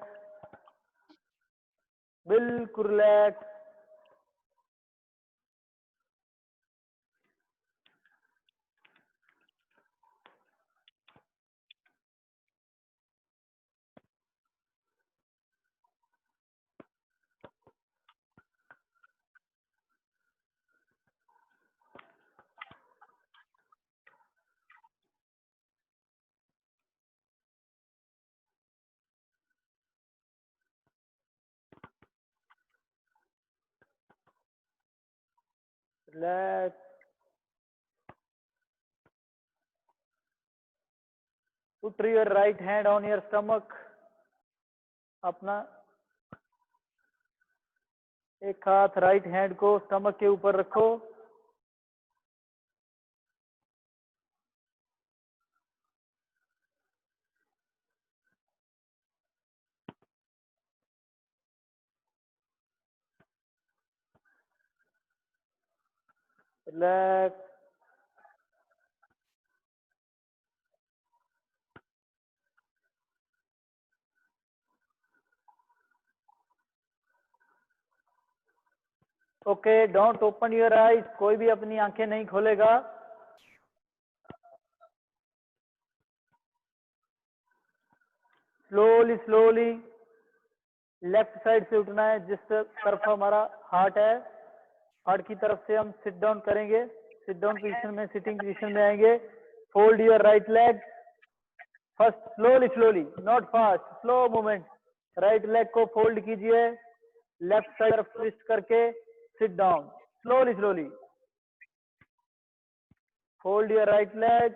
बिल्कुल relax, Relax. Put your right hand on your stomach. अपना एक हाथ right hand को stomach के ऊपर रखो. Relax. Okay, don't open your eyes. कोई भी अपनी आंखें नहीं खोलेगा. Slowly, slowly. लेफ्ट साइड से उठना है जिस तरफ हमारा हार्ट है. हार्ट की तरफ से हम सिट डाउन करेंगे. सिट डाउन पोजीशन में, सिटिंग पोजीशन में आएंगे. Fold your right leg. First slowly slowly, not fast, slow movement. Right leg को फोल्ड कीजिए. लेफ्ट साइड तरफ ट्विस्ट करके sit down. Slowly slowly. Fold your right leg.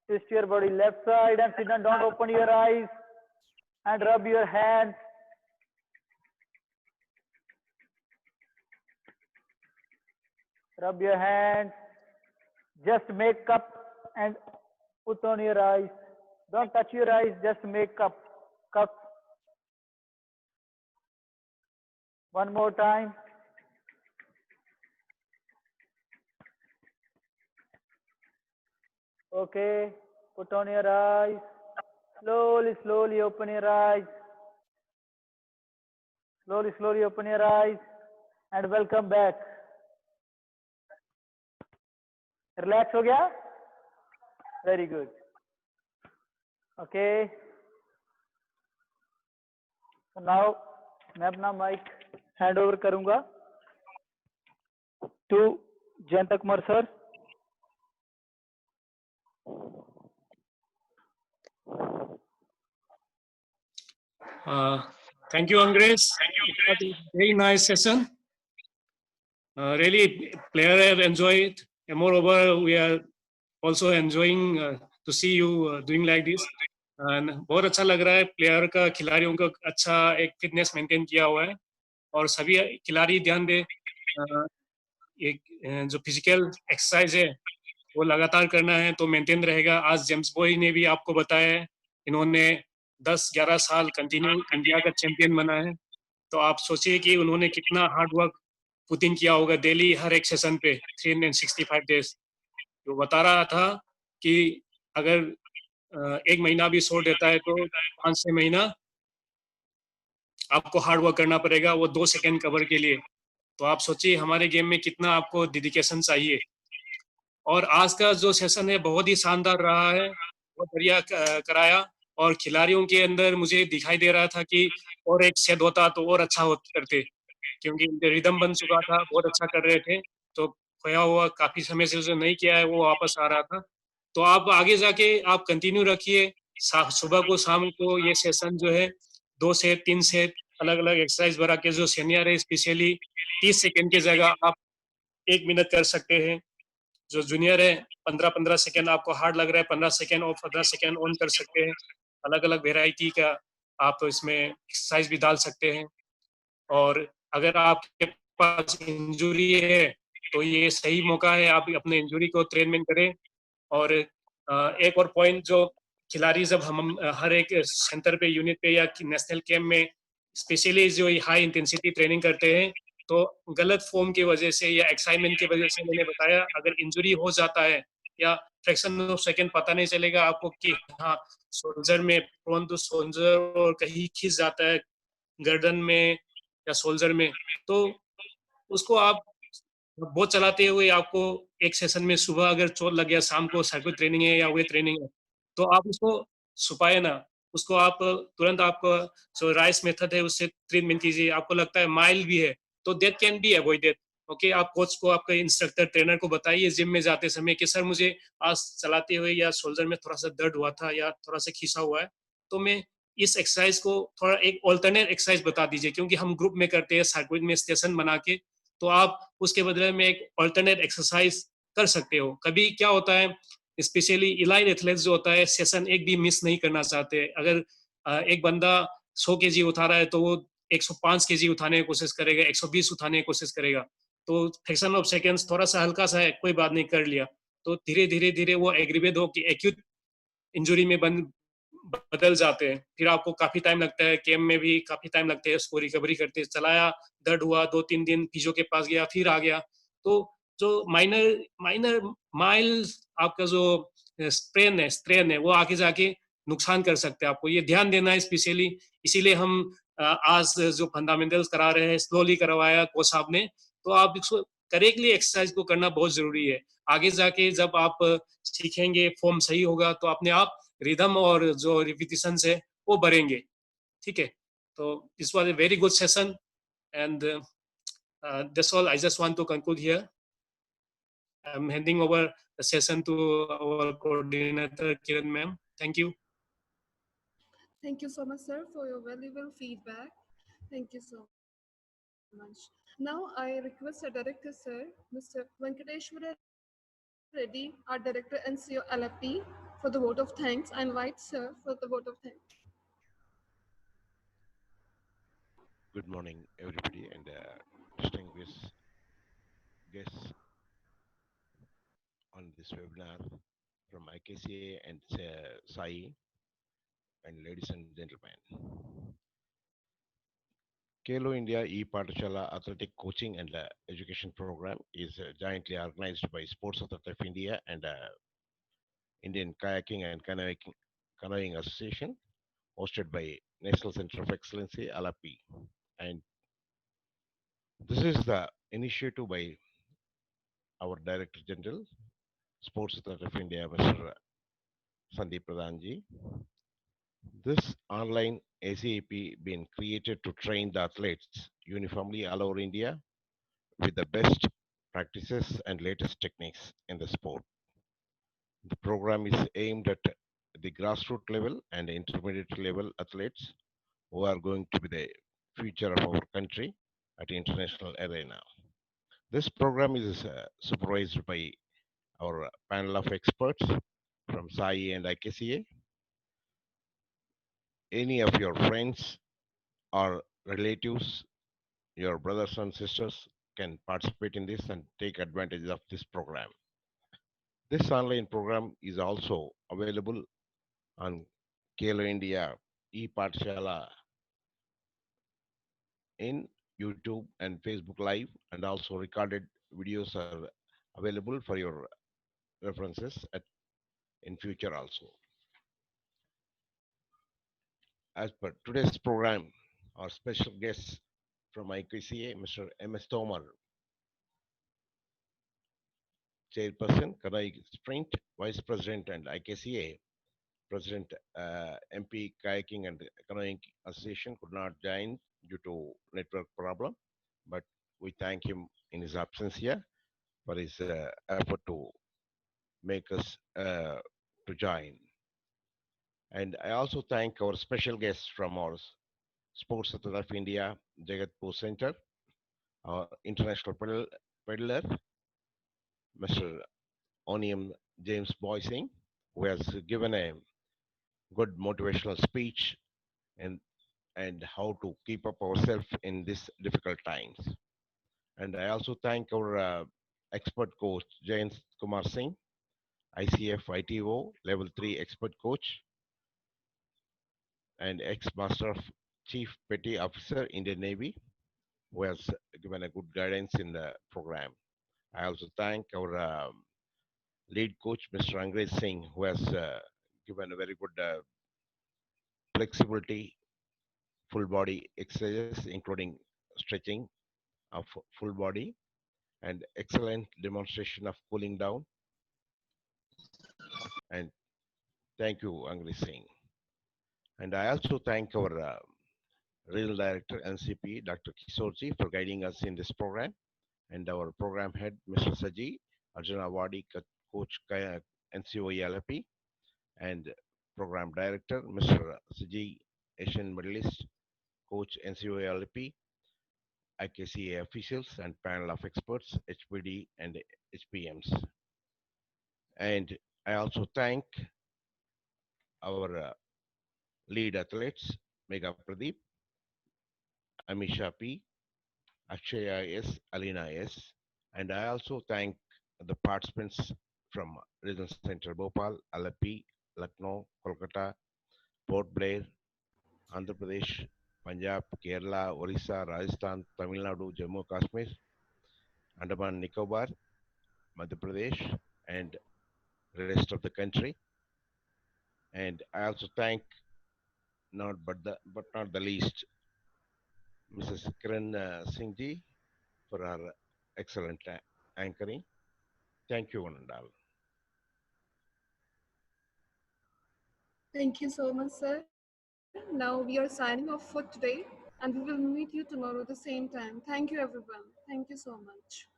Twist your body left side and sit down. Don't open your eyes and rub your hands. Rub your hands. Just make cup and put on your eyes. Don't touch your eyes. Just make cup. Cup. One more time. Okay. Put on your eyes. Slowly, slowly open your eyes. Slowly, slowly open your eyes and welcome back. Relax हो गया. Very good. Okay, now मैं अपना mic hand over करूंगा to Jayant Kumar sir. Thank you, Angres. Very nice session. Really, player have enjoyed. And moreover, we are also enjoying to see you doing like this. And बहुत अच्छा लग रहा है. Player का, खिलाड़ियों का अच्छा एक फिटनेस मेंटेन किया हुआ है. और सभी खिलाड़ी ध्यान दे, एक जो फिजिकल एक्सरसाइज है वो लगातार करना है तो मेंटेन रहेगा. आज जेम्स बॉय ने भी आपको बताया है, इन्होंने 10-11 साल कंटिन्यू इंडिया का चैंपियन बना है. तो आप सोचिए कि उन्होंने कितना हार्ड वर्क पुट इन किया होगा डेली, हर एक सेशन पे 365 डेज. तो बता रहा था कि अगर एक महीना भी छोड़ देता है तो 5-6 महीना आपको हार्ड वर्क करना पड़ेगा, वो 2 सेकंड कवर के लिए. तो आप सोचिए हमारे गेम में कितना आपको डेडिकेशन चाहिए. और आज का जो सेशन है बहुत ही शानदार रहा है, बहुत बढ़िया कराया. और खिलाड़ियों के अंदर मुझे दिखाई दे रहा था कि और एक सेट होता तो और अच्छा करते, क्योंकि रिदम बन चुका था, बहुत अच्छा कर रहे थे. तो खोया हुआ काफी समय से जो नहीं किया है वो वापस आ रहा था. तो आप आगे जाके आप कंटिन्यू रखिए. सुबह को शाम को ये सेशन जो है 2 से 3 सेट अलग अलग एक्सरसाइज बढ़ा के, जो सीनियर है स्पेशली 30 सेकंड की जगह आप 1 मिनट कर सकते हैं. जो जूनियर है 15-15 सेकंड आपको हार्ड लग रहा है, 15 सेकंड और 15 सेकंड ऑन कर सकते हैं. अलग अलग वेराइटी का आप इसमें एक्सरसाइज भी डाल सकते हैं. और अगर आपके पास इंजरी है तो ये सही मौका है, आप अपने इंजरी को ट्रीटमेंट करें. और एक और पॉइंट, जो खिलाड़ी जब हम हर एक सेंटर पे, यूनिट पे या नेशनल कैंप में स्पेशली जो हाई इंटेंसिटी ट्रेनिंग करते हैं, तो गलत फॉर्म की वजह से या एक्साइटमेंट की वजह से, मैंने बताया, अगर इंजरी हो जाता है या फ्रैक्शन ऑफ सेकंड पता नहीं चलेगा आपको कि हाँ शोल्डर में, प्रोन टू शोल्डर, और कहीं खिंच जाता है गर्दन में या शोल्डर में, तो उसको आप बहुत चलाते हुए आपको एक सेशन में सुबह अगर चोट लग गया, शाम को सर्किट ट्रेनिंग है या वेट ट्रेनिंग है, तो आप उसको छुपाए ना, उसको आप तुरंत आपको जो राइस मेथड है उससे ट्रीटमेंट कीजिए. आपको लगता है माइल्ड भी है तो that can be avoided. Okay, आप कोच को, आपके इंस्ट्रक्टर, ट्रेनर को बताइए जिम में जाते समय कि सर मुझे आज चलाते हुए या शोल्डर में थोड़ा सा दर्द हुआ था या थोड़ा सा खींचा हुआ है, तो मैं इस एक्सरसाइज को थोड़ा एक ऑल्टरनेट एक्सरसाइज बता दीजिए, क्योंकि हम ग्रुप में करते हैं सर्किट में स्टेशन बना के, तो आप उसके बदले में एक अल्टरनेट एक्सरसाइज कर सकते हो। कभी क्या होता है, स्पेशली इलाइट एथलेट्स जो होता है, सेशन एक भी मिस नहीं करना चाहते। अगर एक बंदा 100 केजी उठा रहा है तो वो 105 केजी उठाने की कोशिश करेगा, 120 उठाने की कोशिश करेगा। तो फ्रैक्शन ऑफ सेकंड्स थोड़ा सा हल्का सा है, कोई बात नहीं, कर लिया, तो धीरे धीरे धीरे वो एग्रीवेट हो कि एक्यूट इंजरी में बदल जाते हैं। फिर आपको काफी टाइम लगता है, कैम्प में भी काफी टाइम लगता है उसको रिकवरी करते। चलाया, दर्द हुआ, 2-3 दिन फिजियो के पास गया, फिर आ गया। तो जो माइनर माइनर माइल्ड आपका जो स्ट्रेन है वो आगे जाके नुकसान कर सकते हैं आपको। ये ध्यान देना है स्पेशली। इसीलिए हम आज जो फंडामेंटल्स करा रहे हैं, स्लोली करवाया कोच साहब ने। तो आप इसको करेक्टली एक्सरसाइज को करना बहुत जरूरी है। आगे जाके जब आप सीखेंगे, फॉर्म सही होगा, तो अपने आप रिदम और जो रिपीटिशन है वो बढ़ेंगे। ठीक है, तो this was a very good session and that's all. I just want to conclude here. I am handing over the session to our coordinator Kiran ma'am. Thank you. Thank you so much, sir, for your valuable feedback. Thank you so much. Now I request our director, sir, Mr. Venkateshwara Reddy, our director NCO LFP, for the vote of thanks. I invite sir for the vote of thanks. Good morning, everybody, and distinguished guests on this webinar from IKCA and SAI, and ladies and gentlemen. Kalo India E-Pathshala Athletic Coaching and Education Program is jointly organized by Sports Authority of India and Indian Kayaking and Canoeing Association, hosted by National Center of Excellency, ALAPI. And this is the initiative by our Director General, Sports Authority of India, Mr. Sandeep Pradhanji. This online ACAP been created to train the athletes uniformly all over India with the best practices and latest techniques in the sport. The program is aimed at the grassroots level and intermediate level athletes who are going to be the future of our country at the international arena. This program is supervised by our panel of experts from SAI and IKCA. Any of your friends or relatives, your brothers and sisters can participate in this and take advantage of this program. This online program is also available on Kalo India ePathshala in YouTube and Facebook Live, and also recorded videos are available for your references in future also. As per today's program, our special guest from IKCA, Mr. M.S. Tomar, Chairperson, Kanai Sprint, Vice President and IKCA, President MP Kayaking and Canoeing Association could not join due to network problem, but we thank him in his absence here for his effort to make us to join. And I also thank our special guests from our Sports Authority of India, Jagatpur Center, our international peddler, Mr. Onium James Boysing, who has given a good motivational speech and how to keep up ourselves in these difficult times. And I also thank our expert coach, Jayant Kumar Singh, ICF ITO Level 3 expert coach, and ex-master of Chief Petty Officer, Indian Navy, who has given a good guidance in the program. I also thank our lead coach, Mr. Angrej Singh, who has given a very good flexibility, full body exercises, including stretching of full body and excellent demonstration of cooling down. And thank you, Angrej Singh. And I also thank our Regional Director, NCP, Dr. Kisorji, for guiding us in this program, and our program head, Mr. Saji, Arjuna Awadi, Coach NCO ELP, and program director, Mr. Saji, Asian Medalist, Coach NCO ELP, IKCA officials and panel of experts, HPD and HPMs. And I also thank our lead athletes, Mega Pradeep, Amisha P, Akshaya S, Alina S, and I also thank the participants from Regional Center Bhopal, Alapi, Lucknow, Kolkata, Port Blair, Andhra Pradesh, Punjab, Kerala, Orissa, Rajasthan, Tamil Nadu, Jammu Kashmir, Andaman Nicobar, Madhya Pradesh, and rest of the country. And I also thank but not the least Mrs. Kiran Singh ji for her excellent anchoring. Thank you, one and all. Thank you so much, sir. Now we are signing off for today and we will meet you tomorrow at the same time. Thank you, everyone. Thank you so much.